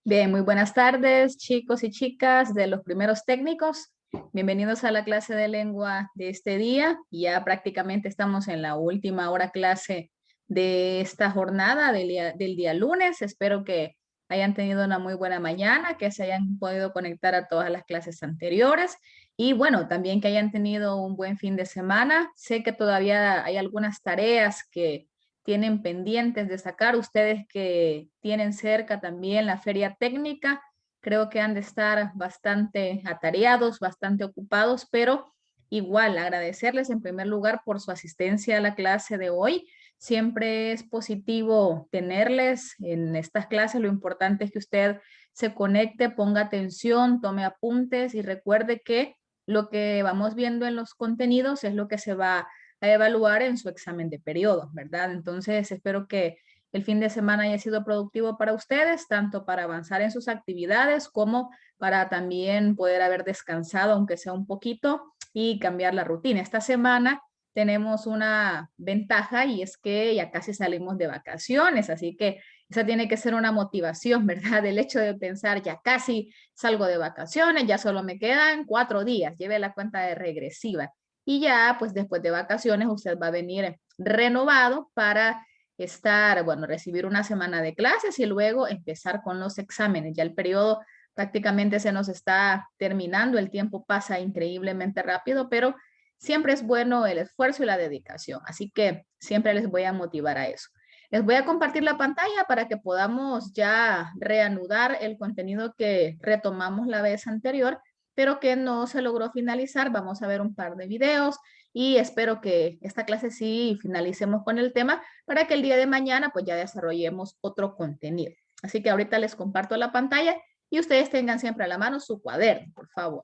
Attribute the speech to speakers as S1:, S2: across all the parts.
S1: Bien, muy buenas tardes, chicos y chicas de los primeros técnicos. Bienvenidos a la clase de lengua de este día. Ya prácticamente estamos en la última hora clase de esta jornada del día lunes. Espero que hayan tenido una muy buena mañana, que se hayan podido conectar a todas las clases anteriores y bueno, también que hayan tenido un buen fin de semana. Sé que todavía hay algunas tareas que tienen pendientes de sacar. Ustedes que tienen cerca también la feria técnica, creo que han de estar bastante atareados, bastante ocupados, pero igual agradecerles en primer lugar por su asistencia a la clase de hoy. Siempre es positivo tenerles en estas clases. Lo importante es que usted se conecte, ponga atención, tome apuntes y recuerde que lo que vamos viendo en los contenidos es lo que se va a evaluar en su examen de periodo, ¿verdad? Entonces, espero que el fin de semana haya sido productivo para ustedes, tanto para avanzar en sus actividades como para también poder haber descansado, aunque sea un poquito, y cambiar la rutina. Esta semana tenemos una ventaja y es que ya casi salimos de vacaciones, así que esa tiene que ser una motivación, ¿verdad? El hecho de pensar, ya casi salgo de vacaciones, ya solo me quedan 4 días, lleve la cuenta de regresiva. Y ya, pues después de vacaciones, usted va a venir renovado para estar, bueno, recibir una semana de clases y luego empezar con los exámenes. Ya el periodo prácticamente se nos está terminando, el tiempo pasa increíblemente rápido, pero siempre es bueno el esfuerzo y la dedicación. Así que siempre les voy a motivar a eso. Les voy a compartir la pantalla para que podamos ya reanudar el contenido que retomamos la vez anterior, pero que no se logró finalizar. Vamos a ver un par de videos y espero que esta clase sí finalicemos con el tema para que el día de mañana pues ya desarrollemos otro contenido. Así que ahorita les comparto la pantalla y ustedes tengan siempre a la mano su cuaderno, por favor.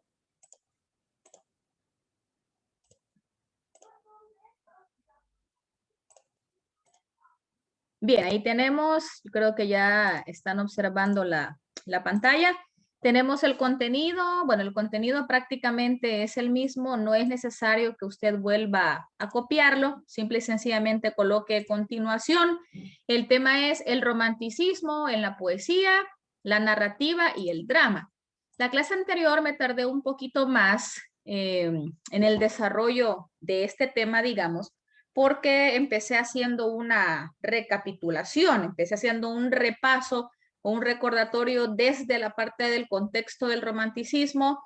S1: Bien, ahí tenemos, creo que ya están observando la pantalla. Tenemos el contenido, bueno, el contenido prácticamente es el mismo, no es necesario que usted vuelva a copiarlo, simple y sencillamente coloque continuación. El tema es el romanticismo en la poesía, la narrativa y el drama. La clase anterior me tardé un poquito más en el desarrollo de este tema, digamos, porque empecé haciendo una recapitulación, empecé haciendo un repaso o un recordatorio desde la parte del contexto del romanticismo,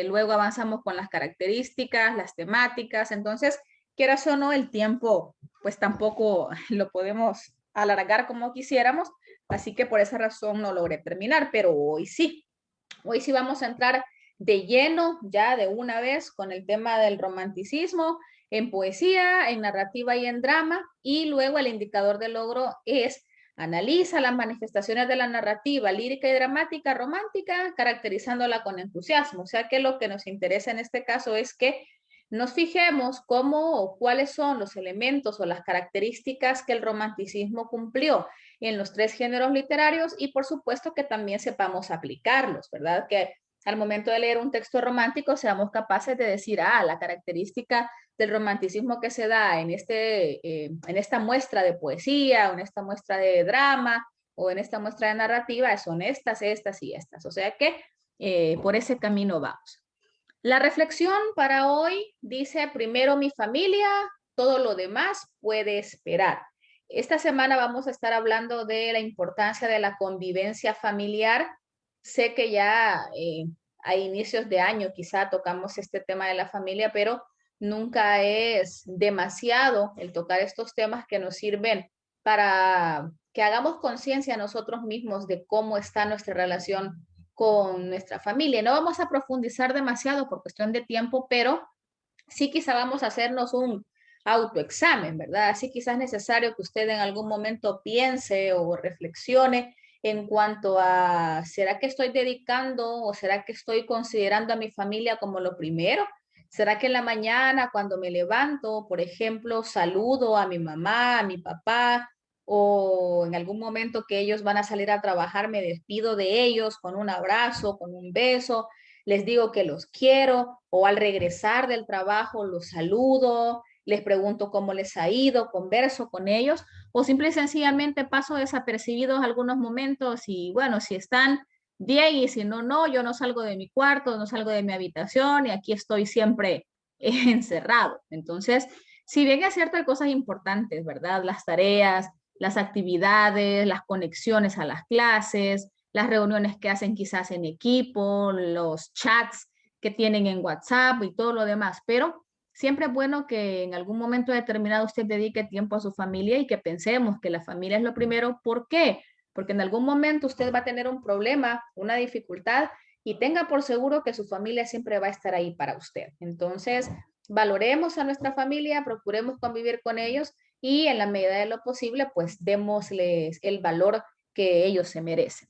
S1: luego avanzamos con las características, las temáticas, entonces, quieras o no, el tiempo pues tampoco lo podemos alargar como quisiéramos, así que por esa razón no logré terminar, pero hoy sí vamos a entrar de lleno, ya de una vez, con el tema del romanticismo en poesía, en narrativa y en drama. Y luego el indicador de logro es analiza las manifestaciones de la narrativa lírica y dramática romántica, caracterizándola con entusiasmo. O sea que lo que nos interesa en este caso es que nos fijemos cómo o cuáles son los elementos o las características que el romanticismo cumplió en los tres géneros literarios y por supuesto que también sepamos aplicarlos, ¿verdad? Que al momento de leer un texto romántico seamos capaces de decir, la característica del romanticismo que se da en esta muestra de poesía, o en esta muestra de drama, o en esta muestra de narrativa, son estas, estas y estas. O sea que por ese camino vamos. La reflexión para hoy dice, primero mi familia, todo lo demás puede esperar. Esta semana vamos a estar hablando de la importancia de la convivencia familiar. Sé que ya a inicios de año quizá tocamos este tema de la familia, pero nunca es demasiado el tocar estos temas que nos sirven para que hagamos conciencia nosotros mismos de cómo está nuestra relación con nuestra familia. No vamos a profundizar demasiado por cuestión de tiempo, pero sí quizá vamos a hacernos un autoexamen, ¿verdad? Así quizás es necesario que usted en algún momento piense o reflexione en cuanto a, ¿será que estoy dedicando o será que estoy considerando a mi familia como lo primero? ¿Será que en la mañana cuando me levanto, por ejemplo, saludo a mi mamá, a mi papá, o en algún momento que ellos van a salir a trabajar, me despido de ellos con un abrazo, con un beso, les digo que los quiero o al regresar del trabajo los saludo, les pregunto cómo les ha ido, converso con ellos, o simple y sencillamente paso desapercibidos algunos momentos y bueno, si están bien y si no, no, yo no salgo de mi cuarto, no salgo de mi habitación y aquí estoy siempre encerrado. Entonces, si bien es cierto, hay cosas importantes, ¿verdad? Las tareas, las actividades, las conexiones a las clases, las reuniones que hacen quizás en equipo, los chats que tienen en WhatsApp y todo lo demás, pero siempre es bueno que en algún momento determinado usted dedique tiempo a su familia y que pensemos que la familia es lo primero. ¿Por qué? Porque en algún momento usted va a tener un problema, una dificultad y tenga por seguro que su familia siempre va a estar ahí para usted. Entonces, valoremos a nuestra familia, procuremos convivir con ellos y en la medida de lo posible, pues démosles el valor que ellos se merecen.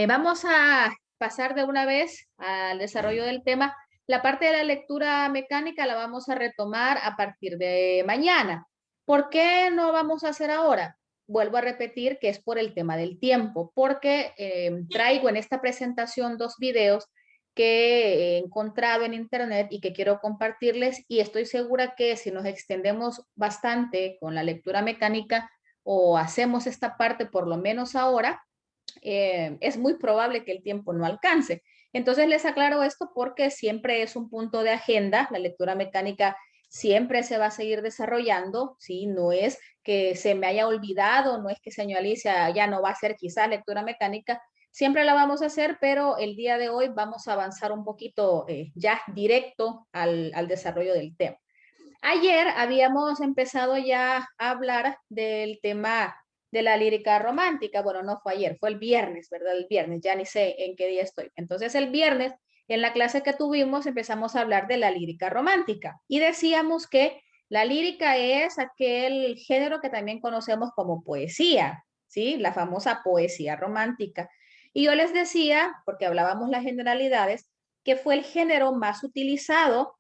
S1: Vamos a pasar de una vez al desarrollo del tema. La parte de la lectura mecánica la vamos a retomar a partir de mañana. ¿Por qué no vamos a hacer ahora? Vuelvo a repetir que es por el tema del tiempo, porque traigo en esta presentación dos videos que he encontrado en internet y que quiero compartirles y estoy segura que si nos extendemos bastante con la lectura mecánica o hacemos esta parte por lo menos ahora, es muy probable que el tiempo no alcance. Entonces les aclaro esto porque siempre es un punto de agenda, la lectura mecánica siempre se va a seguir desarrollando, ¿sí? No es que se me haya olvidado, no es que señor Alicia ya no va a hacer quizás lectura mecánica, siempre la vamos a hacer, pero el día de hoy vamos a avanzar un poquito ya directo al desarrollo del tema. Ayer habíamos empezado ya a hablar del tema de la lírica romántica. Bueno, no fue ayer, fue el viernes, ¿verdad? El viernes, ya ni sé en qué día estoy. Entonces, el viernes, en la clase que tuvimos, empezamos a hablar de la lírica romántica y decíamos que la lírica es aquel género que también conocemos como poesía, ¿sí? La famosa poesía romántica. Y yo les decía, porque hablábamos las generalidades, que fue el género más utilizado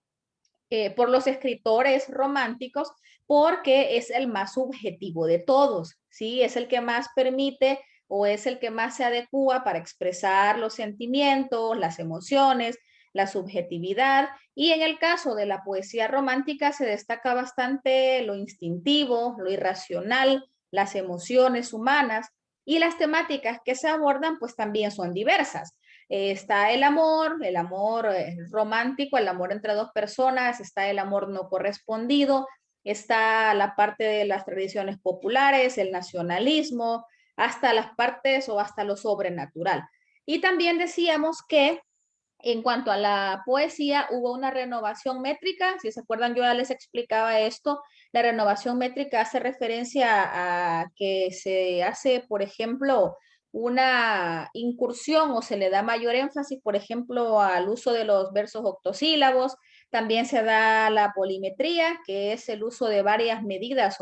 S1: por los escritores románticos porque es el más subjetivo de todos, ¿sí? Es el que más permite o es el que más se adecua para expresar los sentimientos, las emociones, la subjetividad. Y en el caso de la poesía romántica se destaca bastante lo instintivo, lo irracional, las emociones humanas y las temáticas que se abordan pues también son diversas. Está el amor romántico, el amor entre dos personas, está el amor no correspondido, está la parte de las tradiciones populares, el nacionalismo, hasta las partes o hasta lo sobrenatural. Y también decíamos que en cuanto a la poesía, hubo una renovación métrica. Si se acuerdan, yo ya les explicaba esto. La renovación métrica hace referencia a que se hace, por ejemplo, una incursión o se le da mayor énfasis, por ejemplo, al uso de los versos octosílabos. También se da la polimetría, que es el uso de varias medidas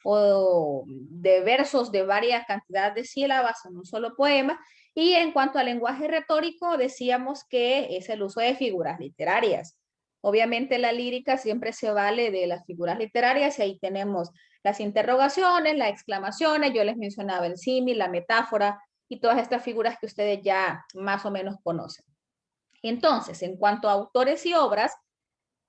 S1: o de versos de varias cantidades de sílabas en un solo poema. Y en cuanto al lenguaje retórico, decíamos que es el uso de figuras literarias. Obviamente la lírica siempre se vale de las figuras literarias y ahí tenemos las interrogaciones, las exclamaciones, yo les mencionaba el símil, la metáfora y todas estas figuras que ustedes ya más o menos conocen. Entonces, en cuanto a autores y obras,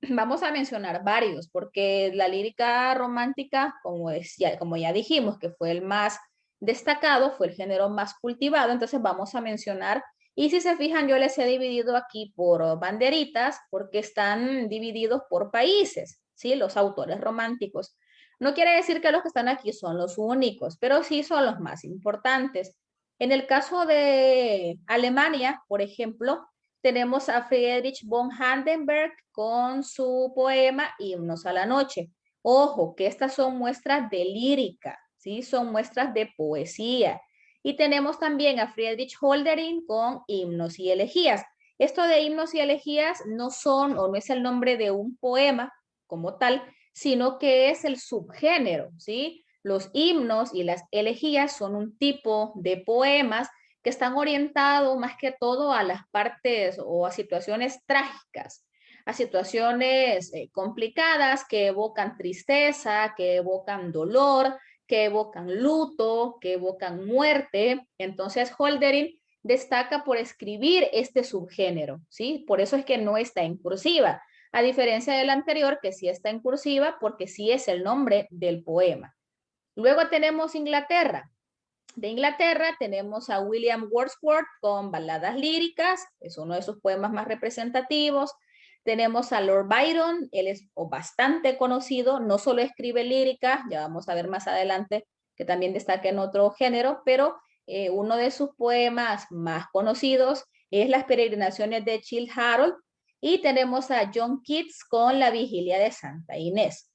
S1: vamos a mencionar varios, porque la lírica romántica, como ya dijimos, que fue el más destacado, fue el género más cultivado, entonces vamos a mencionar, y si se fijan, yo les he dividido aquí por banderitas, porque están divididos por países, ¿sí? Los autores románticos. No quiere decir que los que están aquí son los únicos, pero sí son los más importantes. En el caso de Alemania, por ejemplo, tenemos a Friedrich von Hardenberg con su poema Himnos a la Noche. Ojo, que estas son muestras de lírica, ¿sí? Son muestras de poesía. Y tenemos también a Friedrich Hölderlin con Himnos y Elegías. Esto de himnos y elegías no son o no es el nombre de un poema como tal, sino que es el subgénero, ¿sí? Los himnos y las elegías son un tipo de poemas que están orientados más que todo a las partes o a situaciones trágicas, a situaciones complicadas que evocan tristeza, que evocan dolor, que evocan luto, que evocan muerte. Entonces, Hölderlin destaca por escribir este subgénero, ¿sí? Por eso es que no está en cursiva. a diferencia del anterior que sí está en cursiva porque sí es el nombre del poema. Luego tenemos Inglaterra. De Inglaterra tenemos a William Wordsworth con Baladas Líricas, es uno de sus poemas más representativos. Tenemos a Lord Byron, él es bastante conocido, no solo escribe lírica, ya vamos a ver más adelante que también destaca en otro género, pero uno de sus poemas más conocidos es Las peregrinaciones de Childe Harold, y tenemos a John Keats con La vigilia de Santa Inés.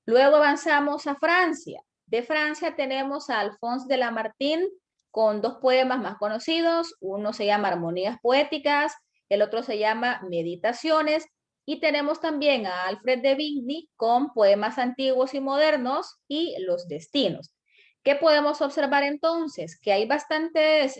S1: Luego avanzamos a Francia. De Francia tenemos a Alphonse de Lamartine con dos poemas más conocidos. Uno se llama Armonías Poéticas, el otro se llama Meditaciones. Y tenemos también a Alfred de Vigny con poemas antiguos y modernos y Los Destinos. ¿Qué podemos observar entonces? Que hay bastantes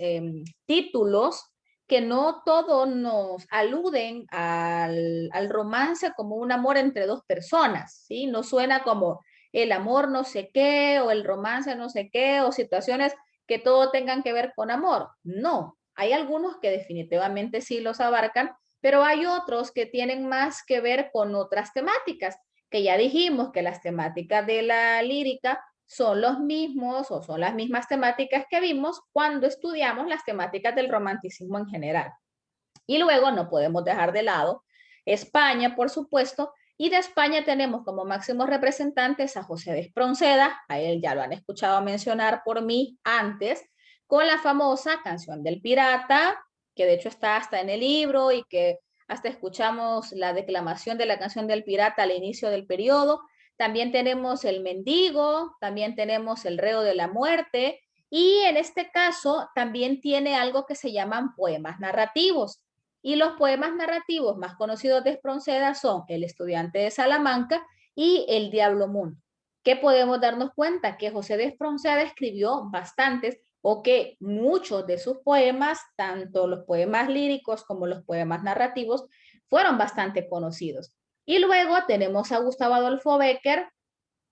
S1: títulos que no todos nos aluden al romance como un amor entre dos personas, ¿sí? No suena como el amor no sé qué o el romance no sé qué o situaciones que todo tengan que ver con amor. No, hay algunos que definitivamente sí los abarcan, pero hay otros que tienen más que ver con otras temáticas, que ya dijimos que las temáticas de la lírica son los mismos o son las mismas temáticas que vimos cuando estudiamos las temáticas del romanticismo en general. Y luego no podemos dejar de lado España, por supuesto, y de España tenemos como máximos representantes a José de Espronceda, a él ya lo han escuchado mencionar por mí antes, con la famosa Canción del Pirata, que de hecho está hasta en el libro y que hasta escuchamos la declamación de la Canción del Pirata al inicio del periodo. También tenemos El Mendigo, también tenemos El Reo de la Muerte, y en este caso también tiene algo que se llaman poemas narrativos. Y los poemas narrativos más conocidos de Espronceda son El estudiante de Salamanca y El Diablo Mundo. ¿Qué podemos darnos cuenta? Que José de Espronceda escribió bastantes o que muchos de sus poemas, tanto los poemas líricos como los poemas narrativos, fueron bastante conocidos. Y luego tenemos a Gustavo Adolfo Bécquer,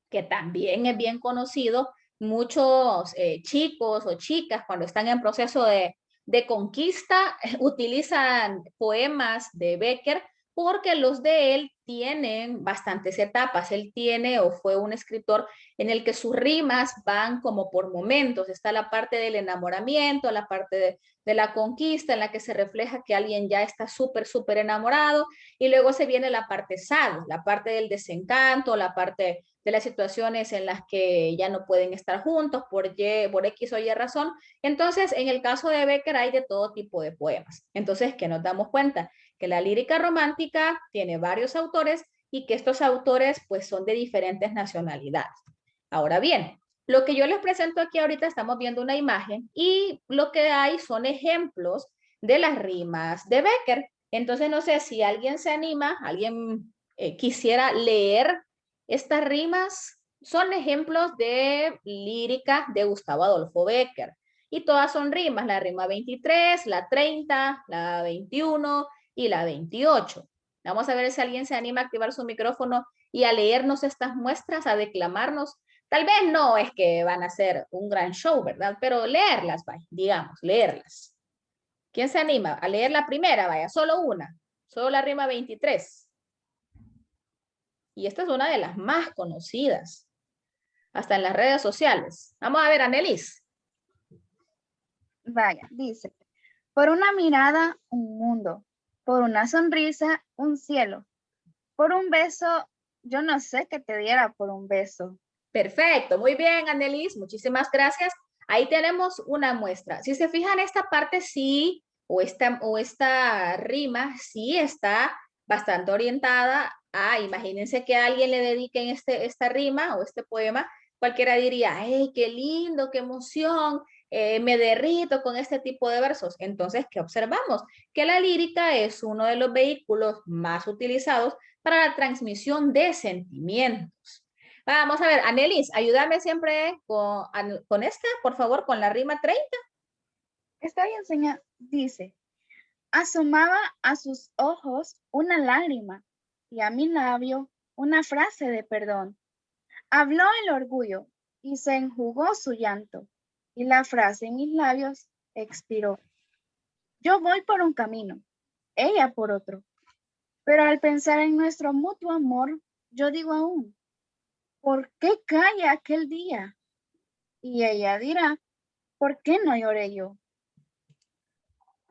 S1: que también es bien conocido. Muchos chicos o chicas cuando están en proceso de conquista utilizan poemas de Bécquer porque los de él tienen bastantes etapas. Él tiene o fue un escritor en el que sus rimas van como por momentos. Está la parte del enamoramiento, la parte de la conquista en la que se refleja que alguien ya está súper, súper enamorado, y luego se viene la parte sad, la parte del desencanto, la parte de las situaciones en las que ya no pueden estar juntos por X o Y razón. Entonces, en el caso de Bécquer hay de todo tipo de poemas. Entonces, ¿qué nos damos cuenta? Que la lírica romántica tiene varios autores y que estos autores pues son de diferentes nacionalidades. Ahora bien, lo que yo les presento aquí ahorita, estamos viendo una imagen y lo que hay son ejemplos de las rimas de Bécquer. Entonces, no sé si alguien se anima, alguien quisiera leer estas rimas. Son ejemplos de lírica de Gustavo Adolfo Bécquer. Y todas son rimas, la rima 23, la 30, la 21 y la 28. Vamos a ver si alguien se anima a activar su micrófono y a leernos estas muestras, a declamarnos. Tal vez no es que van a ser un gran show, ¿verdad? Pero leerlas, vaya, digamos, leerlas. ¿Quién se anima a leer la primera? Vaya, solo una. Solo la rima 23. Y esta es una de las más conocidas, hasta en las redes sociales. Vamos a ver, Anelis.
S2: Vaya, dice, por una mirada, un mundo, por una sonrisa, un cielo, por un beso, yo no sé qué te diera por un beso.
S1: Perfecto, muy bien, Anelis, muchísimas gracias. Ahí tenemos una muestra. Si se fijan, esta parte sí, o esta rima sí está bastante orientada a, imagínense que a alguien le dediquen esta rima o este poema, cualquiera diría, ¡ay, qué lindo, qué emoción! Me derrito con este tipo de versos. Entonces, ¿qué observamos? Que la lírica es uno de los vehículos más utilizados para la transmisión de sentimientos. Vamos a ver, Anelis, ayúdame siempre con esta, por favor, con la rima 30.
S2: Está bien, señor. Dice, asomaba a sus ojos una lágrima y a mi labio una frase de perdón. Habló el orgullo y se enjugó su llanto y la frase en mis labios expiró. Yo voy por un camino, ella por otro. Pero al pensar en nuestro mutuo amor, yo digo aún, ¿por qué calla aquel día? Y ella dirá, ¿por qué no lloré yo?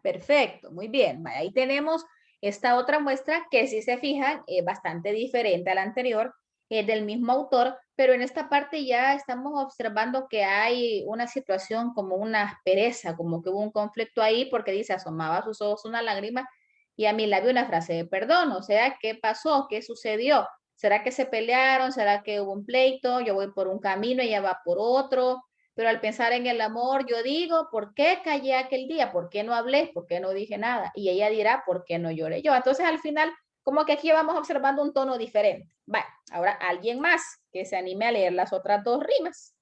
S1: Perfecto, muy bien. Ahí tenemos esta otra muestra que si se fijan es bastante diferente a la anterior, es del mismo autor, pero en esta parte ya estamos observando que hay una situación como una aspereza, como que hubo un conflicto ahí porque dice, asomaba a sus ojos una lágrima y a mi labio una frase de perdón. O sea, ¿qué pasó? ¿Qué sucedió? ¿Será que se pelearon? ¿Será que hubo un pleito? Yo voy por un camino, ella va por otro. Pero al pensar en el amor, yo digo, ¿por qué callé aquel día? ¿Por qué no hablé? ¿Por qué no dije nada? Y ella dirá, ¿por qué no lloré yo? Entonces, al final, como que aquí vamos observando un tono diferente. Bueno, ahora alguien más que se anime a leer las otras dos rimas,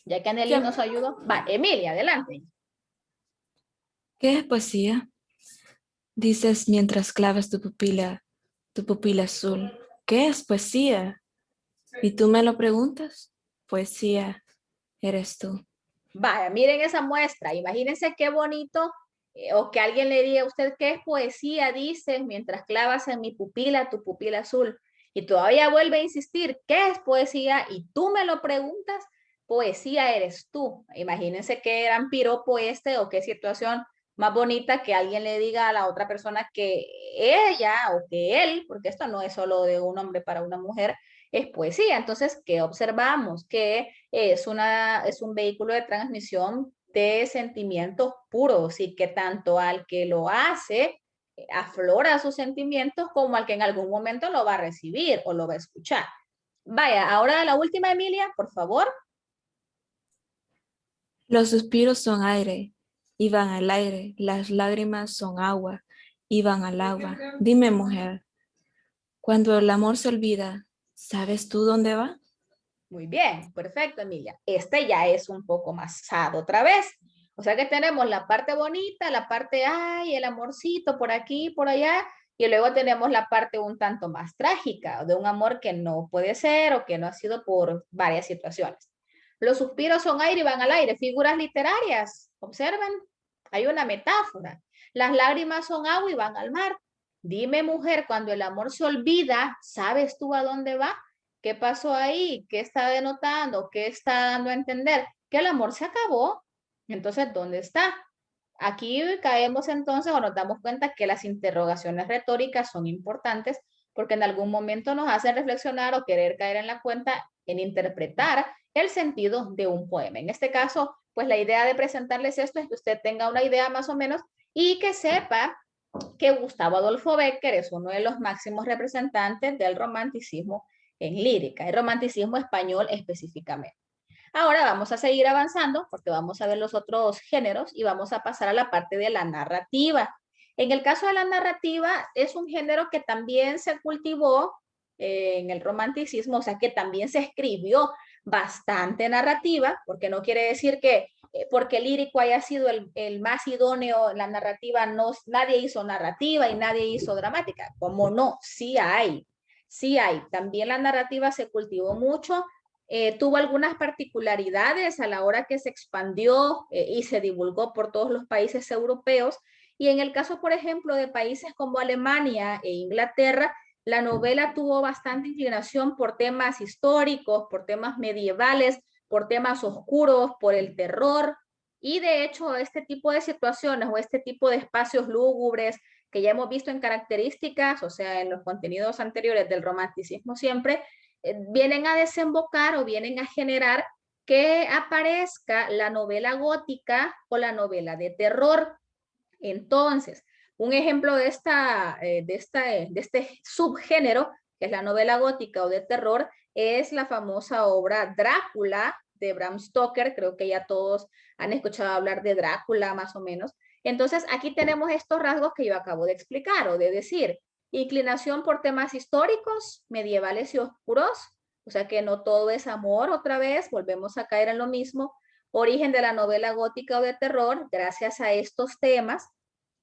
S1: ya que Anneli
S3: ¿Qué,
S1: nos ayudó. Va, Emilia, adelante.
S3: qué es poesía? Dices mientras clavas tu pupila azul. ¿Qué es poesía? ¿Y tú me lo preguntas? Poesía eres tú.
S1: Vaya, miren esa muestra, imagínense qué bonito, o que alguien le diga a usted qué es poesía, dice, mientras clavas en mi pupila, tu pupila azul, y todavía vuelve a insistir, ¿qué es poesía? Y tú me lo preguntas, poesía eres tú. Imagínense qué gran piropo este, o qué situación más bonita que alguien le diga a la otra persona que ella o que él, porque esto no es solo de un hombre para una mujer, es poesía. Entonces, ¿qué observamos? Que es un vehículo de transmisión de sentimientos puros y que tanto al que lo hace aflora sus sentimientos como al que en algún momento lo va a recibir o lo va a escuchar. Vaya, ahora la última, Emilia, por favor.
S3: Los suspiros son aire y van al aire. Las lágrimas son agua y van al agua. Dime, mujer, cuando el amor se olvida, ¿sabes tú dónde va?
S1: Muy bien, perfecto, Emilia. Este ya es un poco más sad otra vez. O sea que tenemos la parte bonita, la parte, ay, el amorcito por aquí, por allá, y luego tenemos la parte un tanto más trágica, de un amor que no puede ser o que no ha sido por varias situaciones. Los suspiros son aire y van al aire, figuras literarias. Observen, hay una metáfora. Las lágrimas son agua y van al mar. Dime, mujer, cuando el amor se olvida, ¿sabes tú a dónde va? ¿Qué pasó ahí? ¿Qué está denotando? ¿Qué está dando a entender? Que el amor se acabó. Entonces, ¿dónde está? Aquí caemos entonces o nos damos cuenta que las interrogaciones retóricas son importantes porque en algún momento nos hacen reflexionar o querer caer en la cuenta en interpretar el sentido de un poema. En este caso, pues la idea de presentarles esto es que usted tenga una idea más o menos y que sepa que Gustavo Adolfo Bécquer es uno de los máximos representantes del romanticismo en lírica, el romanticismo español específicamente. Ahora vamos a seguir avanzando porque vamos a ver los otros géneros y vamos a pasar a la parte de la narrativa. En el caso de la narrativa, es un género que también se cultivó en el romanticismo, o sea que también se escribió bastante narrativa, porque no quiere decir que porque el lírico haya sido el más idóneo, la narrativa, no, nadie hizo narrativa y nadie hizo dramática. ¿Cómo no? Sí hay, sí hay. También la narrativa se cultivó mucho, tuvo algunas particularidades a la hora que se expandió y se divulgó por todos los países europeos. Y en el caso, por ejemplo, de países como Alemania e Inglaterra, la novela tuvo bastante inclinación por temas históricos, por temas medievales, por temas oscuros, por el terror. Y de hecho, este tipo de situaciones o este tipo de espacios lúgubres que ya hemos visto en características, o sea, en los contenidos anteriores del romanticismo siempre, vienen a desembocar o vienen a generar que aparezca la novela gótica o la novela de terror. Entonces, un ejemplo de este subgénero, que es la novela gótica o de terror, es la famosa obra Drácula de Bram Stoker. Creo que ya todos han escuchado hablar de Drácula más o menos. Entonces, aquí tenemos estos rasgos que yo acabo de explicar o de decir. Inclinación por temas históricos, medievales y oscuros, o sea que no todo es amor otra vez, volvemos a caer en lo mismo. Origen de la novela gótica o de terror, gracias a estos temas.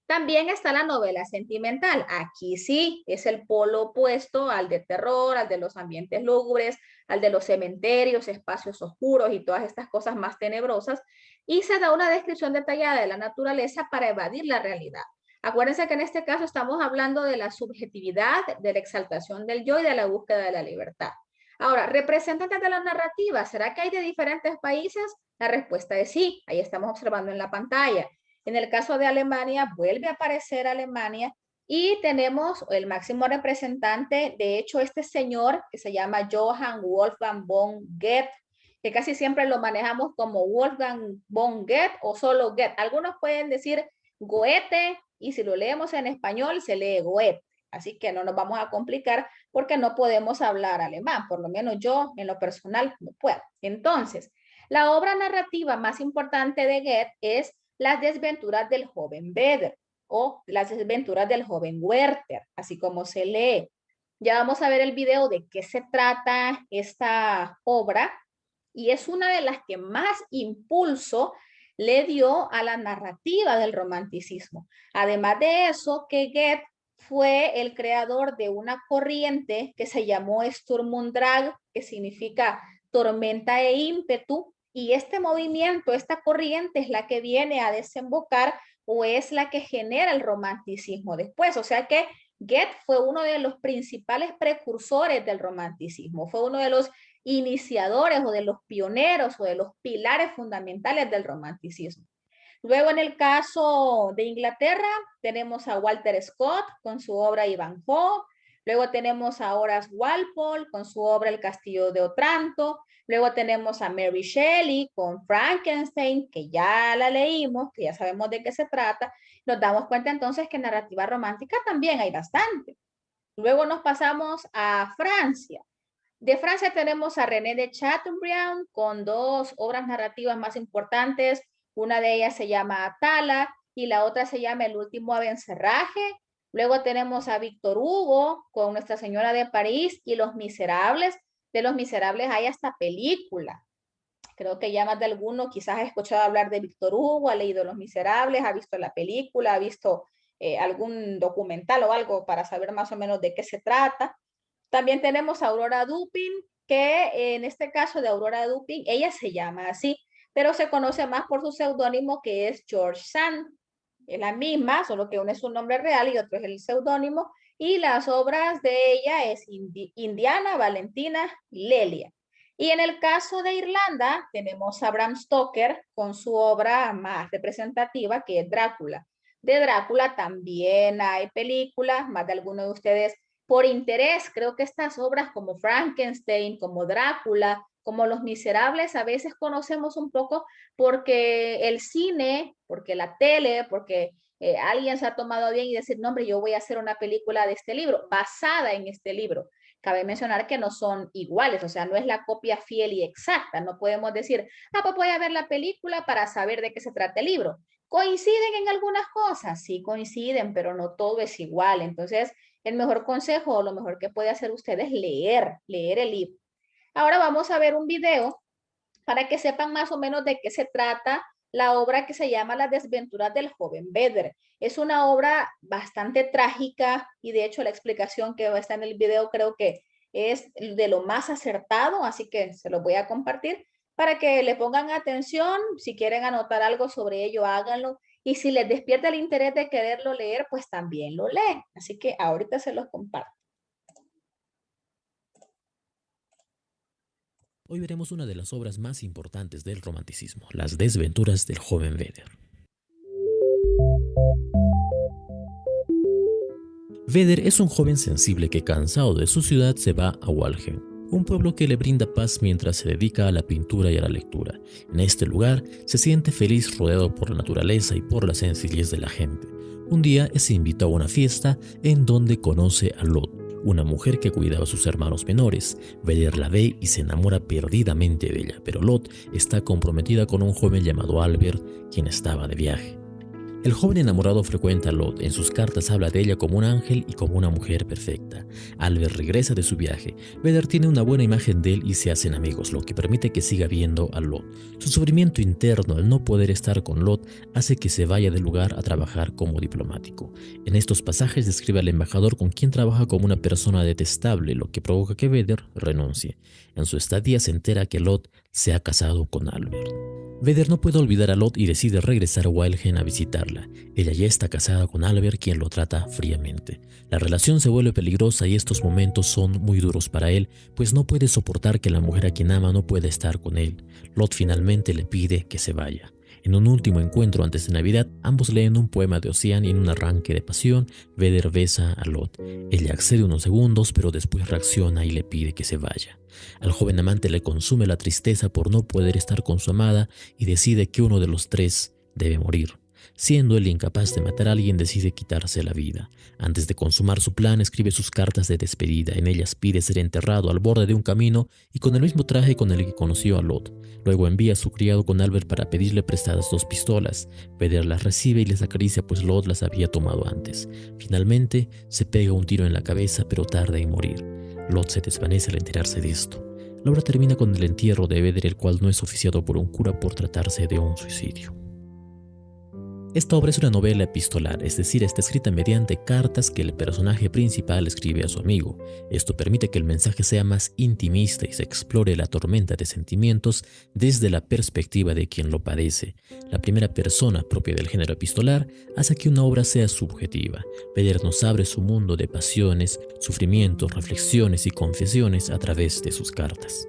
S1: También está la novela sentimental. Aquí sí es el polo opuesto al de terror, al de los ambientes lúgubres, al de los cementerios, espacios oscuros y todas estas cosas más tenebrosas. Y se da una descripción detallada de la naturaleza para evadir la realidad. Acuérdense que en este caso estamos hablando de la subjetividad, de la exaltación del yo y de la búsqueda de la libertad. Ahora, representantes de la narrativa, ¿será que hay de diferentes países? La respuesta es sí, ahí estamos observando en la pantalla. En el caso de Alemania, vuelve a aparecer Alemania y tenemos el máximo representante, de hecho, este señor que se llama Johann Wolfgang von Goethe, que casi siempre lo manejamos como Wolfgang von Goethe o solo Goethe. Algunos pueden decir Goethe y si lo leemos en español se lee Goethe. Así que no nos vamos a complicar porque no podemos hablar alemán, por lo menos yo en lo personal no puedo. Entonces, la obra narrativa más importante de Goethe es Las desventuras del joven Werther o Las desventuras del joven Werther, así como se lee. Ya vamos a ver el video de qué se trata esta obra y es una de las que más impulso le dio a la narrativa del romanticismo. Además de eso, que Goethe fue el creador de una corriente que se llamó Sturm und Drang, que significa tormenta e ímpetu, y este movimiento, esta corriente es la que viene a desembocar o es la que genera el romanticismo después. O sea que Goethe fue uno de los principales precursores del romanticismo, fue uno de los iniciadores o de los pioneros o de los pilares fundamentales del romanticismo. Luego en el caso de Inglaterra tenemos a Walter Scott con su obra Ivanhoe, luego tenemos a Horace Walpole con su obra El castillo de Otranto, luego tenemos a Mary Shelley con Frankenstein, que ya la leímos, que ya sabemos de qué se trata, nos damos cuenta entonces que en narrativa romántica también hay bastante. Luego nos pasamos a Francia. De Francia tenemos a René de Chateaubriand con dos obras narrativas más importantes. Una de ellas se llama Atala y la otra se llama El último abencerraje. Luego tenemos a Víctor Hugo con Nuestra Señora de París y Los Miserables. De Los Miserables hay hasta película. Creo que ya más de alguno quizás ha escuchado hablar de Víctor Hugo, ha leído Los Miserables, ha visto la película, ha visto algún documental o algo para saber más o menos de qué se trata. También tenemos a Aurora Dupin, que en este caso de Aurora Dupin, ella se llama así, pero se conoce más por su seudónimo que es George Sand. Es la misma, solo que uno es su nombre real y otro es el seudónimo. Y las obras de ella es Indiana, Valentina y Lelia. Y en el caso de Irlanda tenemos a Bram Stoker con su obra más representativa que es Drácula. De Drácula también hay películas, más de algunos de ustedes por interés. Creo que estas obras como Frankenstein, como Drácula, como Los Miserables, a veces conocemos un poco porque el cine, porque la tele, porque alguien se ha tomado bien y decir, no hombre, yo voy a hacer una película de este libro, basada en este libro. Cabe mencionar que no son iguales, o sea, no es la copia fiel y exacta. No podemos decir, pues voy a ver la película para saber de qué se trata el libro. ¿Coinciden en algunas cosas? Sí, coinciden, pero no todo es igual. Entonces, el mejor consejo o lo mejor que puede hacer usted es leer el libro. Ahora vamos a ver un video para que sepan más o menos de qué se trata la obra que se llama Las desventuras del joven Werther. Es una obra bastante trágica y de hecho la explicación que está en el video creo que es de lo más acertado, así que se lo voy a compartir para que le pongan atención. Si quieren anotar algo sobre ello, háganlo. Y si les despierta el interés de quererlo leer, pues también lo leen. Así que ahorita se los comparto.
S4: Hoy veremos una de las obras más importantes del romanticismo, Las desventuras del joven Werther. Werther es un joven sensible que, cansado de su ciudad, se va a Walheim, un pueblo que le brinda paz mientras se dedica a la pintura y a la lectura. En este lugar se siente feliz rodeado por la naturaleza y por la sencillez de la gente. Un día es invitado a una fiesta en donde conoce a Lot, una mujer que cuidaba a sus hermanos menores. Werther la ve y se enamora perdidamente de ella, pero Lot está comprometida con un joven llamado Albert, quien estaba de viaje. El joven enamorado frecuenta a Lot. En sus cartas habla de ella como un ángel y como una mujer perfecta. Albert regresa de su viaje. Werther tiene una buena imagen de él y se hacen amigos, lo que permite que siga viendo a Lot. Su sufrimiento interno al no poder estar con Lot hace que se vaya del lugar a trabajar como diplomático. En estos pasajes describe al embajador con quien trabaja como una persona detestable, lo que provoca que Werther renuncie. En su estadía se entera que Lot se ha casado con Albert. Vedder no puede olvidar a Lot y decide regresar a Wildhen a visitarla. Ella ya está casada con Albert, quien lo trata fríamente. La relación se vuelve peligrosa y estos momentos son muy duros para él, pues no puede soportar que la mujer a quien ama no pueda estar con él. Lot finalmente le pide que se vaya. En un último encuentro antes de Navidad, ambos leen un poema de Ocean y en un arranque de pasión, Vedder besa a Lot. Ella accede unos segundos, pero después reacciona y le pide que se vaya. Al joven amante le consume la tristeza por no poder estar con su amada y decide que uno de los tres debe morir. Siendo él incapaz de matar a alguien, decide quitarse la vida. Antes de consumar su plan, escribe sus cartas de despedida. En ellas pide ser enterrado al borde de un camino y con el mismo traje con el que conoció a Lot. Luego envía a su criado con Albert para pedirle prestadas 2 pistolas. Vedder las recibe y les acaricia, pues Lot las había tomado antes. Finalmente, se pega un tiro en la cabeza, pero tarda en morir. Lot se desvanece al enterarse de esto. La obra termina con el entierro de Vedder, el cual no es oficiado por un cura por tratarse de un suicidio. Esta obra es una novela epistolar, es decir, está escrita mediante cartas que el personaje principal escribe a su amigo. Esto permite que el mensaje sea más intimista y se explore la tormenta de sentimientos desde la perspectiva de quien lo padece. La primera persona propia del género epistolar hace que una obra sea subjetiva. Vedder nos abre su mundo de pasiones, sufrimientos, reflexiones y confesiones a través de sus cartas.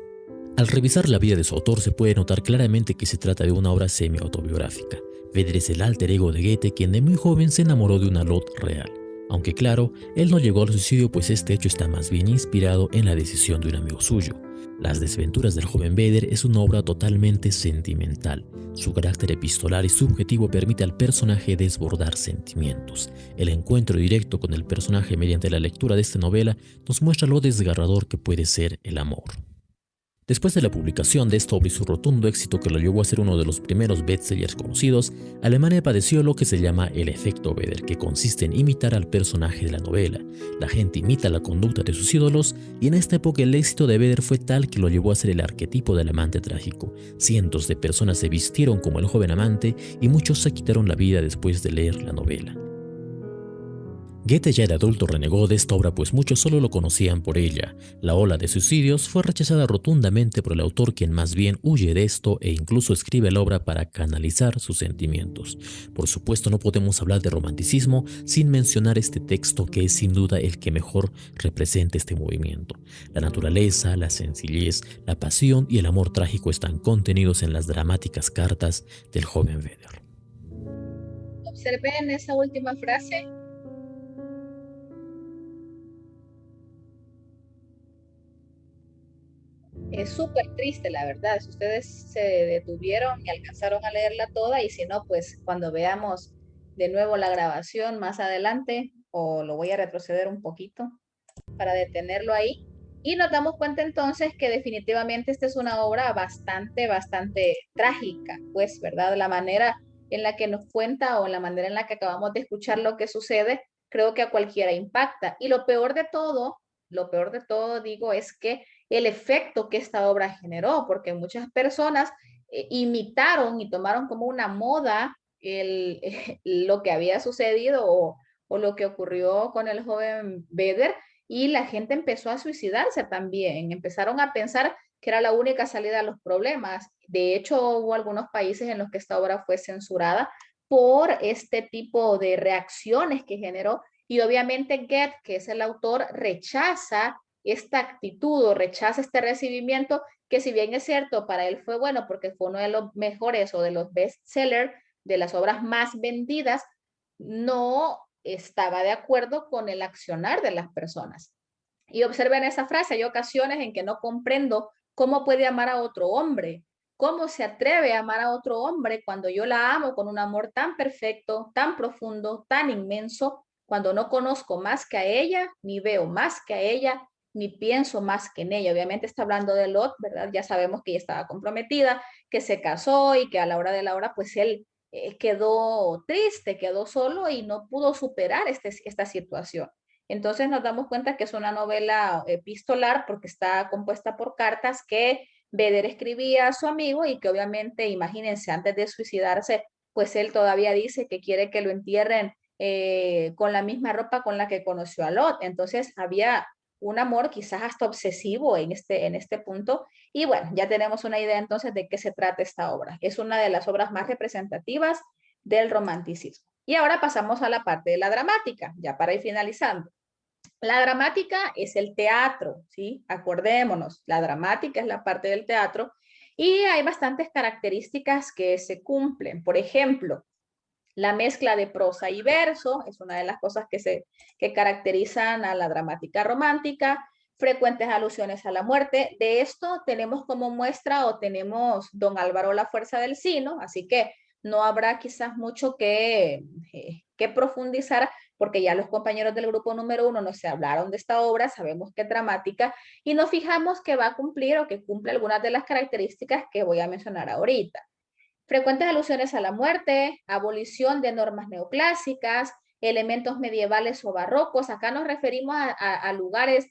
S4: Al revisar la vida de su autor se puede notar claramente que se trata de una obra semi-autobiográfica. Vedder es el alter ego de Goethe, quien de muy joven se enamoró de una Lot real. Aunque claro, él no llegó al suicidio, pues este hecho está más bien inspirado en la decisión de un amigo suyo. Las desventuras del joven Vedder es una obra totalmente sentimental. Su carácter epistolar y subjetivo permite al personaje desbordar sentimientos. El encuentro directo con el personaje mediante la lectura de esta novela nos muestra lo desgarrador que puede ser el amor. Después de la publicación de esta obra y su rotundo éxito que lo llevó a ser uno de los primeros bestsellers conocidos, Alemania padeció lo que se llama el efecto Vedder, que consiste en imitar al personaje de la novela. La gente imita la conducta de sus ídolos y en esta época el éxito de Vedder fue tal que lo llevó a ser el arquetipo del amante trágico. Cientos de personas se vistieron como el joven amante y muchos se quitaron la vida después de leer la novela. Goethe ya de adulto renegó de esta obra, pues muchos solo lo conocían por ella. La ola de suicidios fue rechazada rotundamente por el autor, quien más bien huye de esto e incluso escribe la obra para canalizar sus sentimientos. Por supuesto, no podemos hablar de romanticismo sin mencionar este texto, que es sin duda el que mejor representa este movimiento. La naturaleza, la sencillez, la pasión y el amor trágico están contenidos en las dramáticas cartas del joven Vedder.
S1: Observen esa última frase. Es súper triste, la verdad. Si ustedes se detuvieron y alcanzaron a leerla toda, y si no, pues cuando veamos de nuevo la grabación más adelante, o lo voy a retroceder un poquito para detenerlo ahí, y nos damos cuenta entonces que definitivamente esta es una obra bastante trágica, pues, ¿verdad? La manera en la que nos cuenta o la manera en la que acabamos de escuchar lo que sucede, creo que a cualquiera impacta. Y lo peor de todo, digo, es que el efecto que esta obra generó, porque muchas personas imitaron y tomaron como una moda lo que había sucedido o lo que ocurrió con el joven Vedder, y la gente empezó a suicidarse también, empezaron a pensar que era la única salida a los problemas. De hecho, hubo algunos países en los que esta obra fue censurada por este tipo de reacciones que generó, y obviamente Goethe, que es el autor, rechaza esta actitud o rechaza este recibimiento, que si bien es cierto, para él fue bueno porque fue uno de los mejores o de los bestsellers, de las obras más vendidas, no estaba de acuerdo con el accionar de las personas. Y observen esa frase: hay ocasiones en que no comprendo cómo puede amar a otro hombre, cómo se atreve a amar a otro hombre cuando yo la amo con un amor tan perfecto, tan profundo, tan inmenso, cuando no conozco más que a ella, ni veo más que a ella, ni pienso más que en ella. Obviamente está hablando de Lot, ¿verdad? Ya sabemos que ella estaba comprometida, que se casó y que a la hora de la hora, pues él quedó triste, quedó solo y no pudo superar esta situación. Entonces nos damos cuenta que es una novela epistolar porque está compuesta por cartas que Vedder escribía a su amigo, y que obviamente, imagínense, antes de suicidarse, pues él todavía dice que quiere que lo entierren con la misma ropa con la que conoció a Lot. Entonces había un amor quizás hasta obsesivo en este punto, Y bueno, ya tenemos una idea entonces de qué se trata esta obra. Es una de las obras más representativas del romanticismo. Y ahora pasamos a la parte de la dramática, ya para ir finalizando. La dramática es el teatro, ¿sí? Acordémonos, la dramática es la parte del teatro y hay bastantes características que se cumplen. Por ejemplo, la mezcla de prosa y verso es una de las cosas que caracterizan a la dramática romántica, frecuentes alusiones a la muerte. De esto tenemos como muestra o tenemos Don Álvaro La Fuerza del Sino, así que no habrá quizás mucho que profundizar porque ya los compañeros del grupo número 1 nos hablaron de esta obra, sabemos que es dramática y nos fijamos que va a cumplir o que cumple algunas de las características que voy a mencionar ahorita. Frecuentes alusiones a la muerte, abolición de normas neoclásicas, elementos medievales o barrocos. Acá nos referimos a lugares,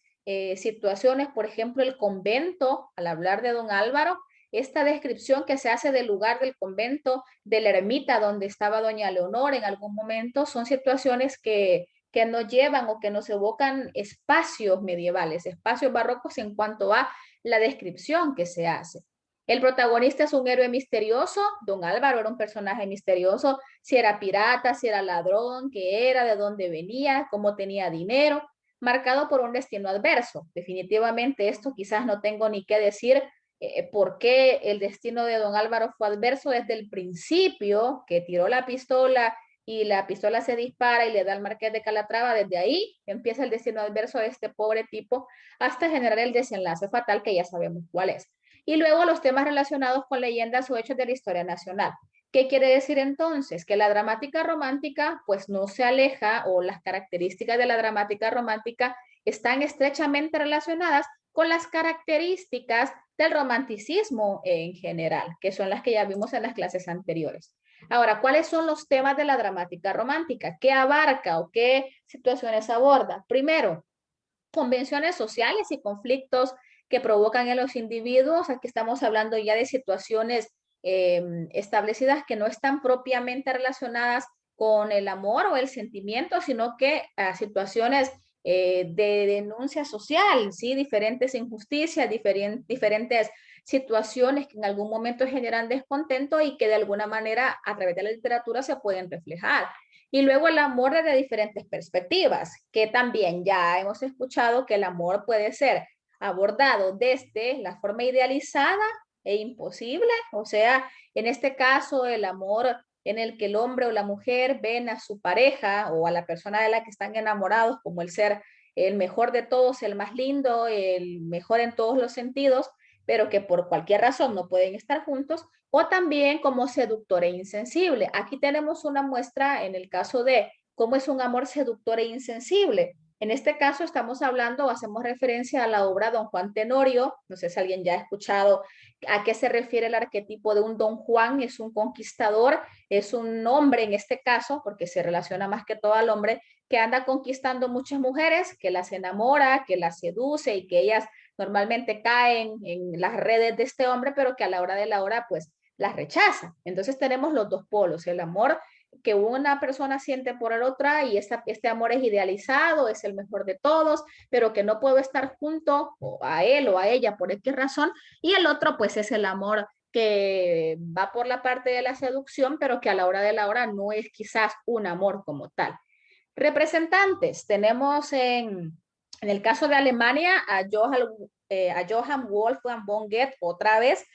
S1: situaciones, por ejemplo, el convento, al hablar de don Álvaro, esta descripción que se hace del lugar del convento, de la ermita donde estaba doña Leonor en algún momento, son situaciones que nos llevan o que nos evocan espacios medievales, espacios barrocos en cuanto a la descripción que se hace. El protagonista es un héroe misterioso. Don Álvaro era un personaje misterioso. Si era pirata, si era ladrón, qué era, de dónde venía, cómo tenía dinero, marcado por un destino adverso. Definitivamente esto quizás no tengo ni qué decir por qué el destino de don Álvaro fue adverso desde el principio, que tiró la pistola y la pistola se dispara y le da al Marqués de Calatrava. Desde ahí empieza el destino adverso de este pobre tipo hasta generar el desenlace fatal que ya sabemos cuál es. Y luego los temas relacionados con leyendas o hechos de la historia nacional. ¿Qué quiere decir entonces? Que la dramática romántica pues no se aleja o las características de la dramática romántica están estrechamente relacionadas con las características del romanticismo en general, que son las que ya vimos en las clases anteriores. Ahora, ¿cuáles son los temas de la dramática romántica? ¿Qué abarca o qué situaciones aborda? Primero, convenciones sociales y conflictos que provocan en los individuos. Aquí estamos hablando ya de situaciones establecidas que no están propiamente relacionadas con el amor o el sentimiento, sino que a situaciones de denuncia social, ¿sí? Diferentes injusticias, diferentes situaciones que en algún momento generan descontento y que de alguna manera a través de la literatura se pueden reflejar. Y luego el amor desde diferentes perspectivas, que también ya hemos escuchado que el amor puede ser abordado desde la forma idealizada e imposible, o sea, en este caso el amor en el que el hombre o la mujer ven a su pareja o a la persona de la que están enamorados como el ser el mejor de todos, el más lindo, el mejor en todos los sentidos, pero que por cualquier razón no pueden estar juntos, o también como seductor e insensible. Aquí tenemos una muestra en el caso de cómo es un amor seductor e insensible. En este caso estamos hablando, hacemos referencia a la obra Don Juan Tenorio. No sé si alguien ya ha escuchado a qué se refiere el arquetipo de un Don Juan. Es un conquistador, es un hombre en este caso, porque se relaciona más que todo al hombre, que anda conquistando muchas mujeres, que las enamora, que las seduce y que ellas normalmente caen en las redes de este hombre, pero que a la hora de la hora pues las rechaza. Entonces tenemos los dos polos, el amor que una persona siente por la otra y este amor es idealizado, es el mejor de todos, pero que no puedo estar junto a él o a ella por X razón, y el otro pues es el amor que va por la parte de la seducción, pero que a la hora de la hora no es quizás un amor como tal. Representantes, tenemos en el caso de Alemania a Johann Wolfgang von Goethe otra vez.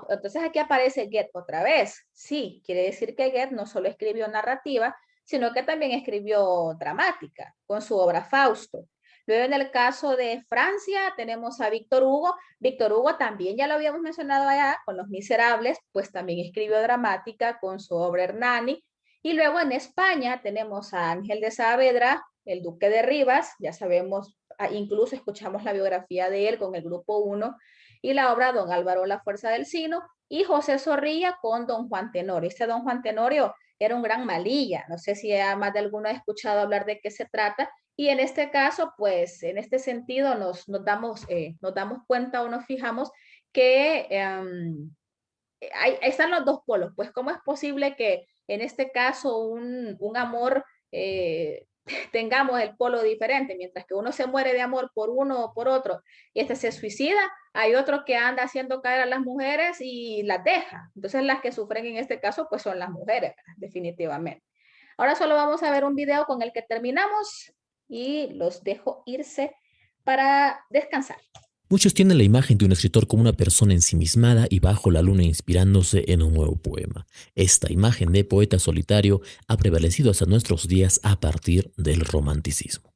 S1: Entonces aquí aparece Goethe otra vez. Sí, quiere decir que Goethe no solo escribió narrativa, sino que también escribió dramática con su obra Fausto. Luego en el caso de Francia tenemos a Víctor Hugo. Víctor Hugo también ya lo habíamos mencionado allá con Los Miserables, pues también escribió dramática con su obra Hernani. Y luego en España tenemos a Ángel de Saavedra, el duque de Rivas, ya sabemos, incluso escuchamos la biografía de él con el grupo 1 y la obra Don Álvaro La Fuerza del Sino, y José Zorrilla con Don Juan Tenorio. Este Don Juan Tenorio era un gran malilla, no sé si más de alguno ha escuchado hablar de qué se trata, y en este caso, pues en este sentido nos damos cuenta o nos fijamos que están los dos polos, pues cómo es posible que en este caso un amor tengamos el polo diferente, mientras que uno se muere de amor por uno o por otro y este se suicida, hay otro que anda haciendo caer a las mujeres y las deja. Entonces las que sufren en este caso pues son las mujeres, definitivamente. Ahora solo vamos a ver un video con el que terminamos y los dejo irse para descansar.
S4: Muchos tienen la imagen de un escritor como una persona ensimismada y bajo la luna inspirándose en un nuevo poema. Esta imagen de poeta solitario ha prevalecido hasta nuestros días a partir del romanticismo.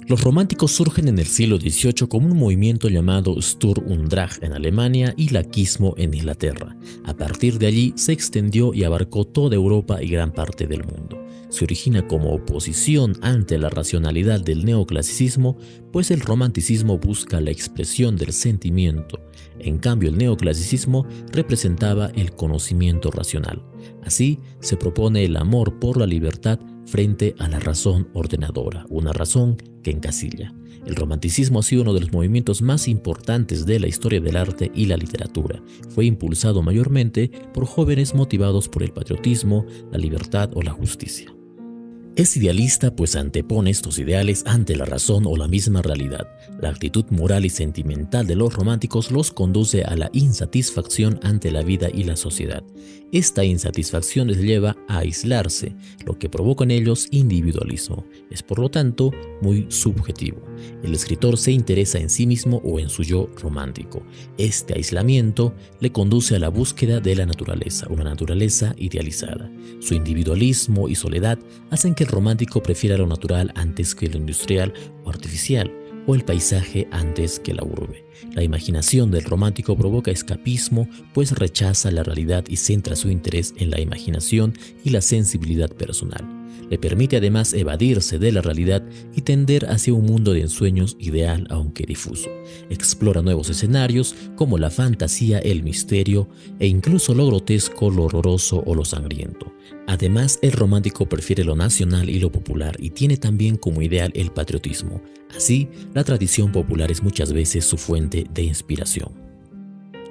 S4: Los románticos surgen en el siglo XVIII como un movimiento llamado Sturm und Drang en Alemania y laquismo en Inglaterra. A partir de allí se extendió y abarcó toda Europa y gran parte del mundo. Se origina como oposición ante la racionalidad del neoclasicismo, pues el romanticismo busca la expresión del sentimiento. En cambio, el neoclasicismo representaba el conocimiento racional. Así, se propone el amor por la libertad frente a la razón ordenadora, una razón que encasilla. El romanticismo ha sido uno de los movimientos más importantes de la historia del arte y la literatura. Fue impulsado mayormente por jóvenes motivados por el patriotismo, la libertad o la justicia. Es idealista pues antepone estos ideales ante la razón o la misma realidad. La actitud moral y sentimental de los románticos los conduce a la insatisfacción ante la vida y la sociedad. Esta insatisfacción les lleva a aislarse, lo que provoca en ellos individualismo. Es por lo tanto muy subjetivo. El escritor se interesa en sí mismo o en su yo romántico. Este aislamiento le conduce a la búsqueda de la naturaleza, una naturaleza idealizada. Su individualismo y soledad hacen que el romántico prefiera lo natural antes que lo industrial o artificial, o el paisaje antes que la urbe. La imaginación del romántico provoca escapismo, pues rechaza la realidad y centra su interés en la imaginación y la sensibilidad personal. Le permite además evadirse de la realidad y tender hacia un mundo de ensueños ideal aunque difuso. Explora nuevos escenarios como la fantasía, el misterio e incluso lo grotesco, lo horroroso o lo sangriento. Además, el romántico prefiere lo nacional y lo popular y tiene también como ideal el patriotismo. Así, la tradición popular es muchas veces su fuente de inspiración.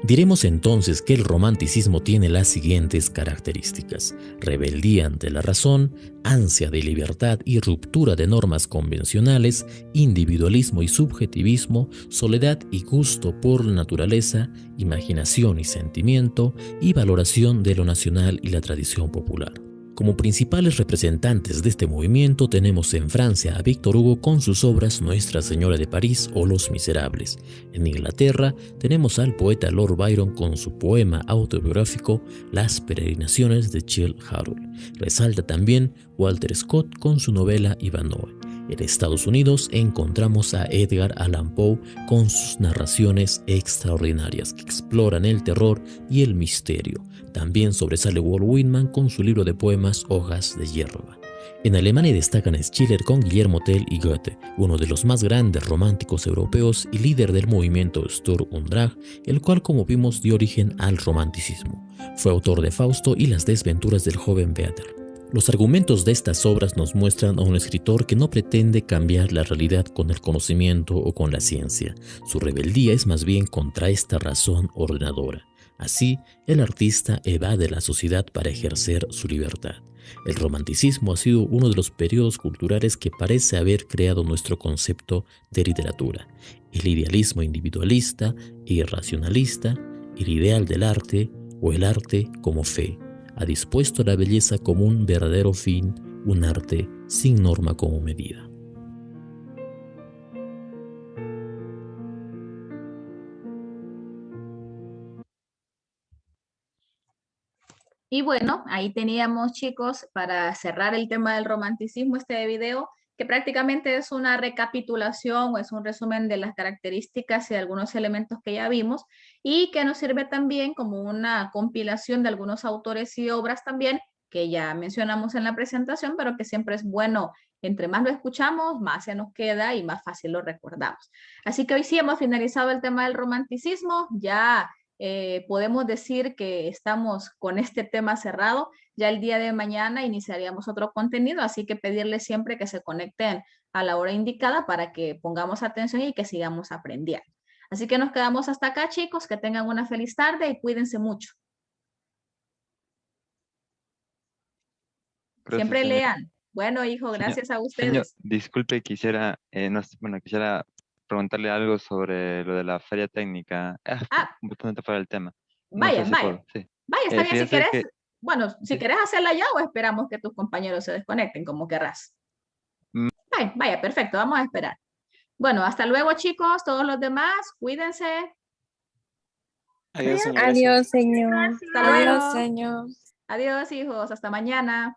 S4: Diremos entonces que el romanticismo tiene las siguientes características: rebeldía ante la razón, ansia de libertad y ruptura de normas convencionales, individualismo y subjetivismo, soledad y gusto por la naturaleza, imaginación y sentimiento, y valoración de lo nacional y la tradición popular. Como principales representantes de este movimiento tenemos en Francia a Victor Hugo con sus obras Nuestra Señora de París o Los Miserables. En Inglaterra tenemos al poeta Lord Byron con su poema autobiográfico Las Peregrinaciones de Childe Harold. Resalta también Walter Scott con su novela Ivanhoe. En Estados Unidos encontramos a Edgar Allan Poe con sus narraciones extraordinarias que exploran el terror y el misterio. También sobresale Walt Whitman con su libro de poemas Hojas de Hierba. En Alemania destacan Schiller con Guillermo Tell y Goethe, uno de los más grandes románticos europeos y líder del movimiento Sturm und Drang, el cual, como vimos, dio origen al romanticismo. Fue autor de Fausto y las desventuras del joven Werther. Los argumentos de estas obras nos muestran a un escritor que no pretende cambiar la realidad con el conocimiento o con la ciencia. Su rebeldía es más bien contra esta razón ordenadora. Así, el artista evade la sociedad para ejercer su libertad. El romanticismo ha sido uno de los periodos culturales que parece haber creado nuestro concepto de literatura. El idealismo individualista e irracionalista, el ideal del arte o el arte como fe, ha dispuesto la belleza como un verdadero fin, un arte sin norma como medida.
S1: Y bueno, ahí teníamos, chicos, para cerrar el tema del romanticismo, este video, que prácticamente es una recapitulación o es un resumen de las características y de algunos elementos que ya vimos, y que nos sirve también como una compilación de algunos autores y obras también que ya mencionamos en la presentación, pero que siempre es bueno, entre más lo escuchamos, más se nos queda y más fácil lo recordamos. Así que hoy sí hemos finalizado el tema del romanticismo, ya podemos decir que estamos con este tema cerrado. Ya el día de mañana iniciaríamos otro contenido, así que pedirles siempre que se conecten a la hora indicada para que pongamos atención y que sigamos aprendiendo. Así que nos quedamos hasta acá, chicos, que tengan una feliz tarde y cuídense mucho.
S5: Gracias,
S1: Siempre
S5: señora.
S1: lean. Bueno, hijo,
S5: Señor-
S1: gracias a
S5: Señor,
S1: ustedes.
S5: disculpe, quisiera, quisiera preguntarle algo sobre lo de la feria técnica.
S1: Ah,
S5: Bastante fuera del tema. No sé
S1: vaya,
S5: si
S1: vaya.
S5: puedo, sí.
S1: Vaya, está bien si
S5: Fíjese
S1: querés.
S5: que,
S1: Bueno, si
S5: sí.
S1: querés hacerla ya o esperamos que tus compañeros se desconecten, como querrás.
S5: Mm.
S1: Vaya, vaya, perfecto, vamos a esperar. Bueno, hasta luego, chicos, todos los demás, cuídense.
S6: Adiós, señor.
S7: Adiós, señor.
S1: Hasta
S3: Adiós,
S1: luego.
S3: señor.
S1: Adiós, hijos, hasta mañana.